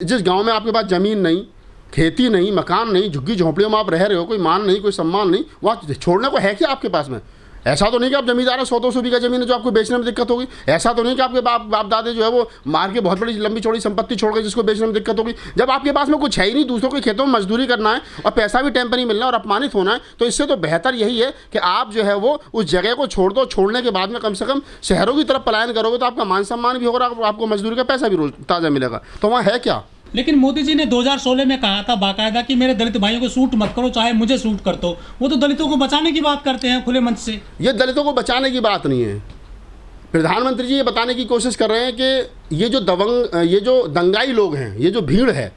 जिस गांव में आपके पास ज़मीन नहीं, खेती नहीं, मकान नहीं, झुग्गी झोंपड़ियों में आप रह रहे हो, कोई मान नहीं, कोई सम्मान नहीं, वहाँ छोड़ने को है क्या आपके पास में? ऐसा तो नहीं कि आप जमींदार हैं, 100-200 बीघा ज़मीन है जो आपको बेचने में दिक्कत होगी। ऐसा तो नहीं कि आपके बाप दादे जो है वो मार के बहुत बड़ी लंबी चौड़ी संपत्ति छोड़ गए जिसको बेचने में दिक्कत होगी। जब आपके पास में कुछ है ही नहीं, दूसरों के खेतों में मजदूरी करना है और पैसा भी टाइम पर नहीं मिलना और अपमानित होना है, तो इससे तो बेहतर यही है कि आप जो है वो उस जगह को छोड़ दो। छोड़ने के बाद में कम से कम शहरों की तरफ पलायन करोगे तो आपका मान सम्मान भी होगा, आपको मजदूरी का पैसा भी रोज ताज़ा मिलेगा। तो वहाँ है क्या? लेकिन मोदी जी ने 2016 में कहा था बाकायदा कि मेरे दलित भाइयों को सूट मत करो, चाहे मुझे सूट कर दो। वो तो दलितों को बचाने की बात करते हैं खुले मंच से। ये दलितों को बचाने की बात नहीं है। प्रधानमंत्री जी ये बताने की कोशिश कर रहे हैं कि ये जो दंगाई लोग हैं, ये जो भीड़ है,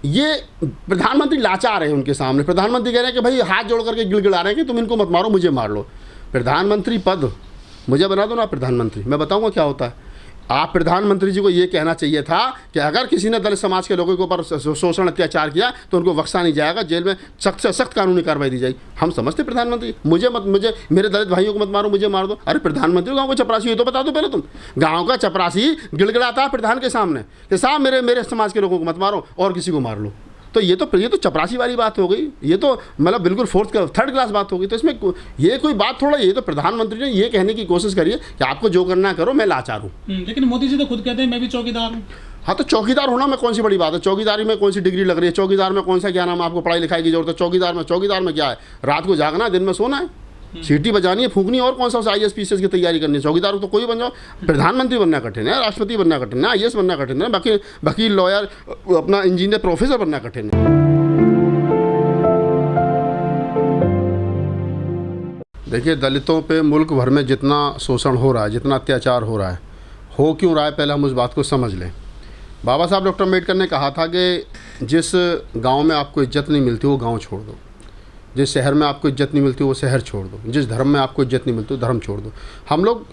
ये प्रधानमंत्री लाचार है उनके सामने। प्रधानमंत्री कह रहे हैं कि भाई हाथ जोड़ करके गिड़गिड़ा रहे हैं कि तुम इनको मत मारो, मुझे मार लो। प्रधानमंत्री पद मुझे बना दो ना प्रधानमंत्री, मैं बताऊँगा क्या होता है। आप प्रधानमंत्री जी को ये कहना चाहिए था कि अगर किसी ने दलित समाज के लोगों के ऊपर शोषण अत्याचार किया तो उनको बख्शा नहीं जाएगा, जेल में सख्त से सख्त कानूनी कार्रवाई दी जाएगी। हम समझते प्रधानमंत्री मुझे मेरे दलित भाइयों को मत मारो, मुझे मार दो। अरे प्रधानमंत्री गाँव का चपरासी, ये तो बता दो पहले तुम। गाँव का चपरासी गिड़गिड़ाता है प्रधान के सामने कि साहब मेरे समाज के लोगों को मत मारो और किसी को मार लो। तो ये तो चपरासी वाली बात हो गई, ये तो मतलब बिल्कुल थर्ड क्लास बात हो गई। तो इसमें ये कोई बात थोड़ा, ये तो प्रधानमंत्री ने ये कहने की कोशिश करी है कि आपको जो करना करो, मैं लाचार हूँ। लेकिन मोदी जी तो खुद कहते हैं मैं भी चौकीदार हूँ। हाँ, तो चौकीदार होना में कौन सी बड़ी बात है? चौकीदारी में कौन सी डिग्री लग रही है? चौकीदार में कौन सा क्या नाम, आपको पढ़ाई लिखाई की जरूरत है? चौकीदार में क्या है? रात को जागना, दिन में सोना है, सीटी बजानी है, फूंकनी, और कौन सा IAS PCS की तैयारी करनी है? चौकीदार तो कोई बन जाओ। प्रधानमंत्री बनना कठिन है, राष्ट्रपति बनना कठिन है, IAS बनना कठिन है, बाकी वकील, लॉयर, अपना इंजीनियर, प्रोफेसर बनना कठिन है। देखिए, दलितों पे मुल्क भर में जितना शोषण हो रहा है, जितना अत्याचार हो रहा है, हो क्यों रहा है, पहले हम उस बात को समझ लें। बाबा साहब डॉक्टर अम्बेडकर ने कहा था कि जिस गांव में आपको इज्जत नहीं मिलती वो गांव छोड़ दो, जिस शहर में आपको इज्जत नहीं मिलती वो शहर छोड़ दो, जिस धर्म में आपको इज्जत नहीं मिलती वो धर्म छोड़ दो।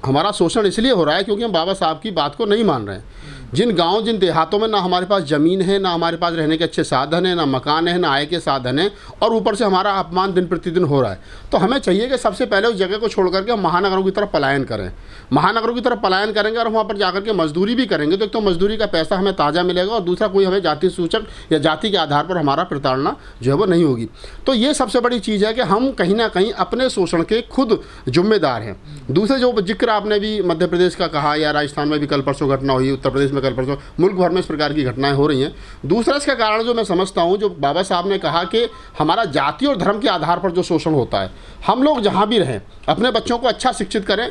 हमारा शोषण इसलिए हो रहा है क्योंकि हम बाबा साहब की बात को नहीं मान रहे हैं। जिन गांव, जिन देहातों में ना हमारे पास ज़मीन है, ना हमारे पास रहने के अच्छे साधन है, ना मकान है, ना आय के साधन है, और ऊपर से हमारा अपमान दिन प्रतिदिन हो रहा है, तो हमें चाहिए कि सबसे पहले उस जगह को छोड़ करके हम महानगरों की तरफ पलायन करें। महानगरों की तरफ पलायन करेंगे और वहाँ पर जाकर के मजदूरी भी करेंगे तो एक तो मजदूरी का पैसा हमें ताज़ा मिलेगा और दूसरा कोई हमें जाति सूचक या जाति के आधार पर हमारा प्रताड़ना जो है वो नहीं होगी। तो ये सबसे बड़ी चीज़ है कि हम कहीं ना कहीं अपने शोषण के खुद जिम्मेदार हैं। दूसरे जो जिक्र आपने भी मध्य प्रदेश का कहा, या राजस्थान में भी कल परसों घटना हुई, उत्तर प्रदेश में कल परसों, मुल्क भर में इस प्रकार की घटनाएं हो रही हैं। दूसरा इसका कारण जो मैं समझता हूं, जो बाबा साहब ने कहा कि हमारा जाति और धर्म के आधार पर जो शोषण होता है, हम लोग जहां भी रहें अपने बच्चों को अच्छा शिक्षित करें,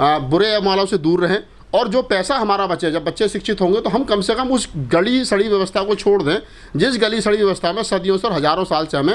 बुरे मालों से दूर रहें, और जो पैसा हमारा बचे, जब बच्चे शिक्षित होंगे तो हम कम से कम उस गली सड़ी व्यवस्था को छोड़ दें जिस गली सड़ी व्यवस्था में सदियों से और हज़ारों साल से हमें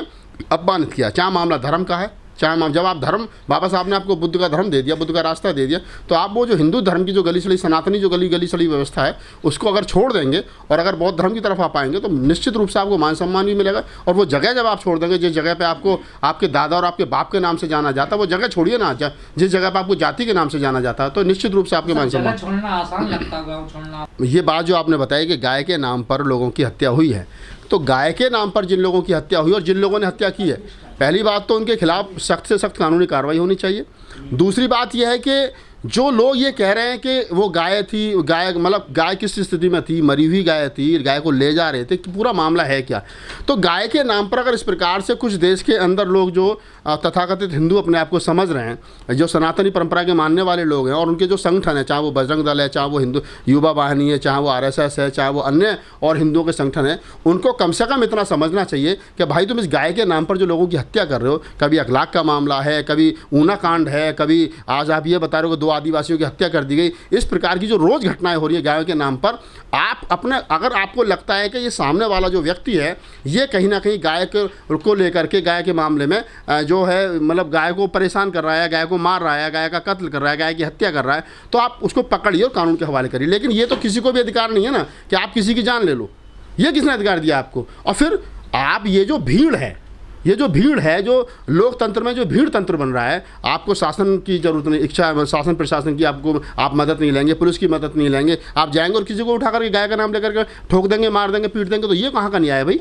अपमानित किया। चाहे मामला धर्म का है, चाहे जब आप धर्म, बाबा साहब ने आपको बुद्ध का धर्म दे दिया, बुद्ध का रास्ता दे दिया, तो आप वो जो हिंदू धर्म की जो गली सड़ी, सनातनी जो गली सड़ी व्यवस्था है, उसको अगर छोड़ देंगे और अगर बौद्ध धर्म की तरफ आप आएंगे तो निश्चित रूप से आपको मान सम्मान भी मिलेगा। और वो जगह जब आप छोड़ देंगे जिस जगह पे आपको आपके दादा और आपके बाप के नाम से जाना जाता है, वो जगह छोड़िए ना, जिस जगह पर आपको जाति के नाम से जाना जाता है, तो निश्चित रूप से आपके मान सम्मान छोड़ना आसान लगता है, गाँव छोड़ना। ये बात जो आपने बताई कि गाय के नाम पर लोगों की हत्या हुई है, तो गाय के नाम पर जिन लोगों की हत्या हुई और जिन लोगों ने हत्या की है, पहली बात तो उनके खिलाफ सख्त से सख्त कानूनी कार्रवाई होनी चाहिए। दूसरी बात यह है कि जो लोग ये कह रहे हैं कि वो गाय थी, मतलब गाय किस स्थिति में थी, मरी हुई गाय थी, गाय को ले जा रहे थे, कि पूरा मामला है क्या। तो गाय के नाम पर अगर इस प्रकार से कुछ देश के अंदर लोग जो तथाकथित हिंदू अपने आप को समझ रहे हैं, जो सनातनी परंपरा के मानने वाले लोग हैं, और उनके जो संगठन है, चाहे वो बजरंग दल है, चाहे वो हिंदू युवा वाहिनी है, चाहे वो RSS है, चाहे वो अन्य और हिंदुओं के संगठन हैं, उनको कम से कम इतना समझना चाहिए कि भाई तुम इस गाय के नाम पर जो लोगों की हत्या कर रहे हो, कभी अखलाक का मामला है, कभी ऊना कांड है, कभी आज आप ये बता रहे हो कि 2 आदिवासियों की हत्या कर दी गई, इस प्रकार की जो रोज़ घटनाएं हो रही है गायों के नाम पर, आप अपने, अगर आपको लगता है कि ये सामने वाला जो व्यक्ति है ये कहीं ना कहीं गाय को लेकर के, गाय के मामले में जो है मतलब गाय को परेशान कर रहा है, गाय को मार रहा है, गाय का कत्ल कर रहा है, गाय की हत्या कर रहा है, तो आप उसको पकड़िए और कानून के हवाले करिए। लेकिन ये तो किसी को भी अधिकार नहीं है ना कि आप किसी की जान ले लो, ये किसने अधिकार दिया आपको? और फिर आप ये जो भीड़ है, जो लोकतंत्र में जो भीड़ तंत्र बन रहा है, आपको शासन की जरूरत नहीं, इच्छा शासन प्रशासन की आप मदद नहीं लेंगे, पुलिस की मदद नहीं लेंगे, आप जाएंगे और किसी को उठा करके गाय का नाम लेकर के ठोक देंगे, मार देंगे, पीट देंगे, तो ये कहाँ का न्याय है भाई?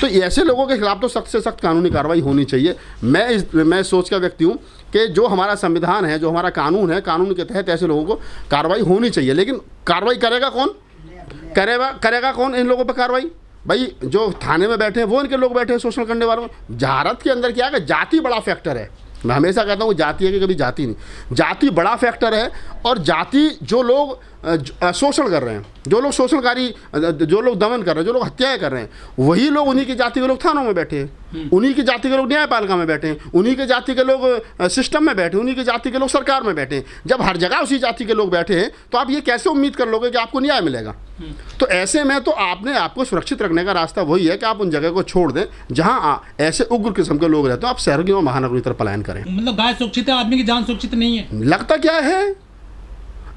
तो ऐसे लोगों के खिलाफ तो सख्त से सख्त कानूनी कार्रवाई होनी चाहिए। मैं सोच का व्यक्ति हूँ कि जो हमारा संविधान है, जो हमारा कानून है, कानून के तहत ऐसे लोगों को कार्रवाई होनी चाहिए। लेकिन कार्रवाई करेगा कौन? इन लोगों पर कार्रवाई? भाई जो थाने में बैठे हैं वो इनके लोग बैठे हैं शोषण करने वालों में। भारत के अंदर क्या है कि जाति बड़ा फैक्टर है। मैं हमेशा कहता हूँ जाति है कि कभी जाति नहीं, जाति बड़ा फैक्टर है। और जाति जो लोग शोषण कर रहे हैं, जो लोग शोषणकारी, जो लोग दमन कर रहे हैं, जो लोग हत्याएं कर रहे हैं, वही लोग, उन्हीं की जाति के लोग थानों में बैठे हैं, उन्हीं की जाति के लोग न्यायपालिका में बैठे हैं, उन्हीं के जाति के लोग सिस्टम में बैठे हैं, उन्हीं की जाति के लोग सरकार में बैठे हैं। जब हर जगह उसी जाति के लोग बैठे हैं तो आप ये कैसे उम्मीद कर लोगे कि आपको न्याय मिलेगा? तो ऐसे में तो आपने आपको सुरक्षित रखने का रास्ता वही है कि आप उन जगह को छोड़ दें जहां ऐसे उग्र किस्म के लोग रहते हैं। आप शहरों और महानगरों की तरफ पलायन करें। मतलब गाय सुरक्षित है, आदमी की जान सुरक्षित नहीं है। लगता क्या है?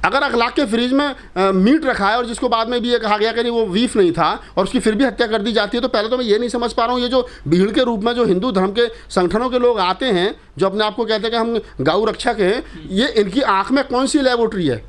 अगर अखलाक के फ्रिज में मीट रखा है और जिसको बाद में भी ये कहा गया कि नहीं वो बीफ नहीं था और उसकी फिर भी हत्या कर दी जाती है, तो पहले तो मैं ये नहीं समझ पा रहा हूँ, ये जो भीड़ के रूप में जो हिंदू धर्म के संगठनों के लोग आते हैं, जो अपने आप को कहते हैं कि हम गौ रक्षक हैं, ये इनकी आँख में कौन सी लेबोरेटरी है,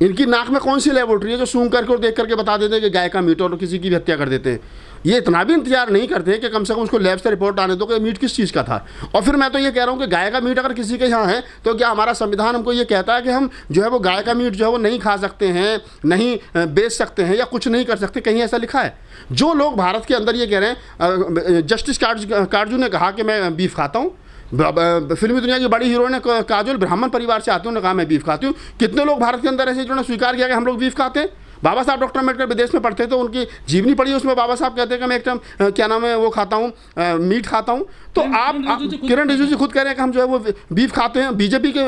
इनकी नाक में कौन सी लेबोरेटरी है जो सूंघ करके और देख करके बता देते हैं कि गाय का मीट, और किसी की भी हत्या कर देते हैं? ये इतना भी इंतजार नहीं करते कि कम से कम उसको लैब से रिपोर्ट आने दो कि मीट किस चीज़ का था। और फिर मैं तो ये कह रहा हूँ कि गाय का मीट अगर किसी के यहाँ है तो क्या हमारा संविधान हमको ये कहता है कि हम जो है वो गाय का मीट जो है वो नहीं खा सकते हैं, नहीं बेच सकते हैं या कुछ नहीं कर सकते? कहीं ऐसा लिखा है? जो लोग भारत के अंदर ये कह रहे हैं, जस्टिस काटजू ने कहा कि मैं बीफ खाता हूँ, फिल्मी दुनिया की बड़ी हीरोइन काजोल ब्राह्मण परिवार से आती हूँ, उन्होंने कहा मैं बीफ खाती हूँ। कितने लोग भारत के अंदर ऐसे जिन्होंने स्वीकार किया कि हम लोग बीफ खाते हैं? बाबा साहब डॉक्टर अम्बेडकर विदेश में पढ़ते थे, उनकी जीवनी पढ़ी, उसमें बाबा साहब कहते हैं कि मैं एक टाइम क्या नाम है वो खाता हूँ, मीट खाता हूँ। तो आप किरण रिजिजू जी खुद कह रहे हैं कि हम जो है वो बीफ खाते हैं, बीजेपी के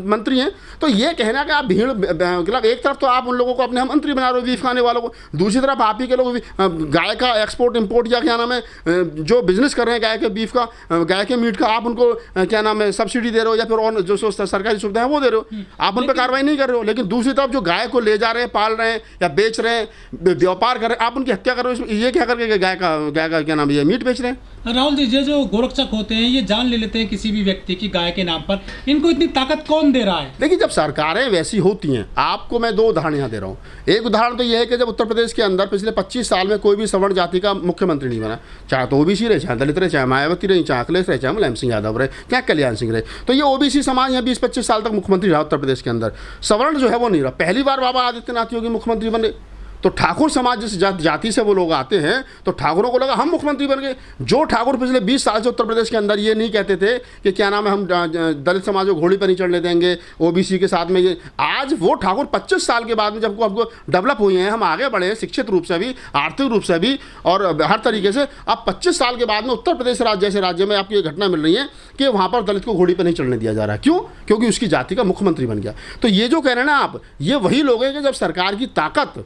मंत्री हैं। तो ये कहना कि आप भीड़, मतलब एक तरफ तो आप उन लोगों को अपने मंत्री बना रहे हो बीफ खाने वालों को, दूसरी तरफ आप ही के लोग गाय का एक्सपोर्ट इम्पोर्ट या क्या नाम है जो बिजनेस कर रहे हैं गाय के बीफ का, गाय के मीट का, आप उनको क्या नाम है सब्सिडी दे रहे हो या फिर और जो सरकारी सुविधा है वो दे रहे हो, आप उन पर कार्रवाई नहीं कर रहे हो। लेकिन दूसरी तरफ जो गाय को ले जा रहे हैं, पाल रहे हैं या बेच रहे हैं, व्यापार कर रहे हैं, आप उनकी हत्या कर रहे हो। ये क्या करके गाय का क्या नाम है मीट बेच रहे हैं? राहुल जी, ये जो गोरक्षक होते हैं ये जान ले लेते हैं किसी भी व्यक्ति की गाय के नाम पर, इनको इतनी ताकत कौन दे रहा है? देखिए, जब सरकारें वैसी होती हैं, आपको मैं दो उदाहरण यहाँ दे रहा हूँ। एक उदाहरण तो ये है कि जब उत्तर प्रदेश के अंदर पिछले 25 साल में कोई भी सवर्ण जाति का मुख्यमंत्री नहीं बना, चाहे तो ओबीसी रहे, चाहे दलित रहे, चाहे मायावती रहे, चाहे अखिलेश रहे, चाहे मुलायम सिंह यादव रहे, चाहे कल्याण सिंह रहे, तो ये ओबीसी समाज यहाँ 20-25 साल तक मुख्यमंत्री रहा उत्तर प्रदेश के अंदर। सवर्ण जो है वो नहीं रहा। पहली बार बाबा आदित्यनाथ योगी मुख्यमंत्री बने तो ठाकुर समाज जिस जाति से वो लोग आते हैं तो ठाकुरों को लगा हम मुख्यमंत्री बन गए। जो ठाकुर पिछले 20 साल से उत्तर प्रदेश के अंदर ये नहीं कहते थे कि क्या नाम है हम दलित समाज को घोड़ी पर नहीं चढ़ने देंगे, ओबीसी के साथ में, ये आज वो ठाकुर 25 साल के बाद में जब हमको डेवलप हुए हैं, हम आगे बढ़े हैं शिक्षित रूप से भी, आर्थिक रूप से भी और हर तरीके से, अब 25 साल के बाद में उत्तर प्रदेश राज्य जैसे राज्य में आपकी ये घटना मिल रही है कि वहाँ पर दलित को घोड़ी पर नहीं चढ़ने दिया जा रहा है। क्यों? क्योंकि उसकी जाति का मुख्यमंत्री बन गया। तो ये जो कह रहे हैं ना आप, ये वही लोग हैं कि जब सरकार की ताकत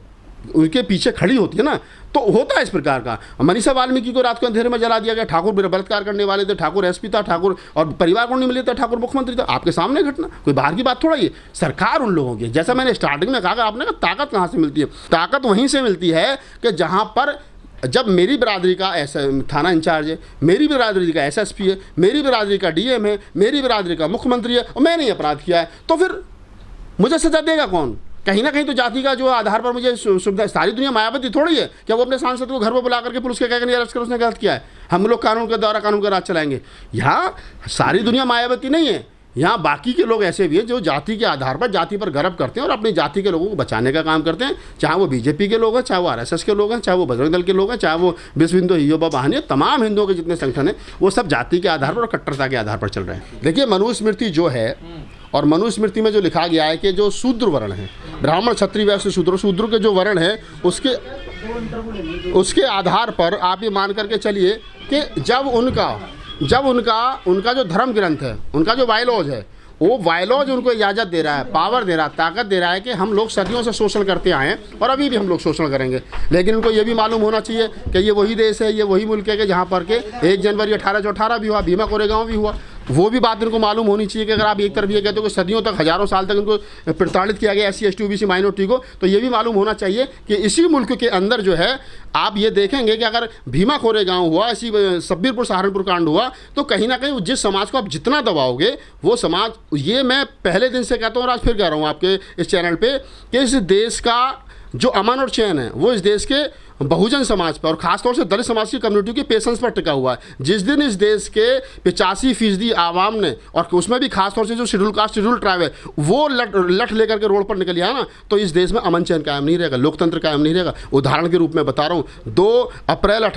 उनके पीछे खड़ी होती है ना, तो होता है इस प्रकार का। मनीषा वाल्मीकि को रात को अंधेरे में जला दिया गया, ठाकुर बलात्कार करने वाले थे, ठाकुर एसपी था, ठाकुर और परिवार को नहीं मिले थे, ठाकुर मुख्यमंत्री था। आपके सामने घटना, कोई बाहर की बात थोड़ा। ये सरकार उन लोगों की, जैसा मैंने स्टार्टिंग में कहा, आपने कहा ताकत कहाँ से मिलती है? ताकत वहीं से मिलती है कि जहाँ पर जब मेरी बिरादरी का ऐसा थाना इंचार्ज है, मेरी बिरादरी का एसएसपी है, मेरी बिरादरी का डीएम है, मेरी बिरादरी का मुख्यमंत्री है और मैंने अपराध किया है, तो फिर मुझे सजा देगा कौन? कहीं ना कहीं तो जाति का जो आधार पर मुझे सुविधा। सारी दुनिया मायावती थोड़ी है क्या वो अपने सांसद को घर पर बुला करके पुलिस के कहकर नहीं अरेस्ट कर उसने गलत किया है, हम लोग कानून के द्वारा कानून का राज चलाएंगे? यहाँ सारी दुनिया मायावती नहीं है। यहाँ बाकी के लोग ऐसे भी हैं जो जाति के आधार पर, जाति पर गर्व करते हैं और अपनी जाति के लोगों को बचाने का काम करते हैं। चाहे वो बीजेपी के लोग हैं, चाहे वो आरएसएस के लोग हैं, चाहे वो बजरंग दल के लोग हैं, चाहे वो विश्व हिंदू युवा वाहिनी, तमाम हिंदुओं के जितने संगठन हैं वो सब जाति के आधार पर और कट्टरता के आधार पर चल रहे हैं। देखिए, मनुस्मृति जो है, और मनुस्मृति में जो लिखा गया है कि जो शूद्र वर्ण है, ब्राह्मण क्षत्रिय वैश्य शूद्र के जो वर्ण है उसके आधार पर आप ये मान करके चलिए कि जब उनका जो धर्म ग्रंथ है, उनका जो बायलॉज है, वो बायलॉज उनको इजाज़त दे रहा है, पावर दे रहा है, ताकत दे रहा है कि हम लोग सदियों से शोषण करते आए हैं और अभी भी हम लोग शोषण करेंगे। लेकिन उनको ये भी मालूम होना चाहिए कि ये वही देश है, ये वही मुल्क है कि जहाँ पर के 1 जनवरी 1818 भी हुआ, भीमा कोरेगांव भी हुआ। वो भी बात इनको मालूम होनी चाहिए कि अगर आप एक तरफ ये कहते हो कि सदियों तक, हज़ारों साल तक इनको प्रताड़ित किया गया SC ST OBC माइनॉरिटी को, तो ये भी मालूम होना चाहिए कि इसी मुल्क के अंदर जो है आप ये देखेंगे कि अगर भीमा कोरेगांव हुआ, इसी सब्बीरपुर सहारनपुर कांड हुआ, तो कहीं ना कहीं जिस समाज को आप जितना दबाओगे वो समाज, ये मैं पहले दिन से कहता हूँ और आज फिर कह रहा हूँ आपके इस चैनल पर कि इस देश का जो अमन और चैन है वो इस देश के बहुजन समाज पर और ख़ासतौर से दलित समाज की कम्युनिटी के पेशेंस पर टिका हुआ है। जिस दिन इस देश के 85% आवाम ने, और उसमें भी खासतौर से जो शेड्यूल कास्ट शेड्यूल ट्राइब है, वो लठ लेकर के रोड पर निकल आया ना, तो इस देश में अमन चैन कायम नहीं रहेगा, लोकतंत्र कायम नहीं रहेगा। उदाहरण के रूप में बता रहा हूँ, 2 अप्रैल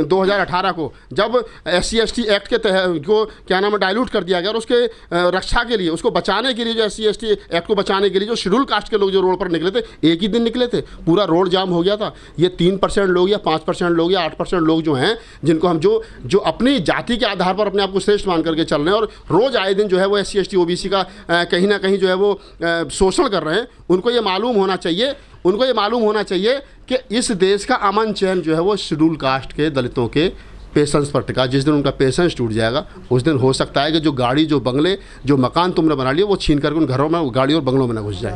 2018 को जब SC/ST एक्ट के तहत को क्या नाम है डाइल्यूट कर दिया गया, और उसके रक्षा के लिए, उसको बचाने के लिए, जो SC/ST एक्ट को बचाने के लिए जो शेड्यूल कास्ट के लोग जो रोड पर निकले थे, एक ही दिन निकले थे, पूरा रोड जाम हो गया था। ये 3% लोग या 5% लोग या 8% लोग जो हैं, जिनको हम जो अपनी जाति के आधार पर अपने आप को श्रेष्ठ मान करके चल रहे हैं और रोज़ आए दिन जो है वो SC/ST OBC का कहीं ना कहीं जो है वो शोषण कर रहे हैं, उनको ये मालूम होना चाहिए कि इस देश का अमन चैन जो है वो शेड्यूल कास्ट के दलितों के पेशेंस पर टिका। जिस दिन उनका पेशेंस टूट जाएगा, उस दिन हो सकता है कि जो गाड़ी, जो बंगले, जो मकान तुमने बना लिए, वो छीन करके उन घरों में, गाड़ी और बंगलों में न घुस जाए।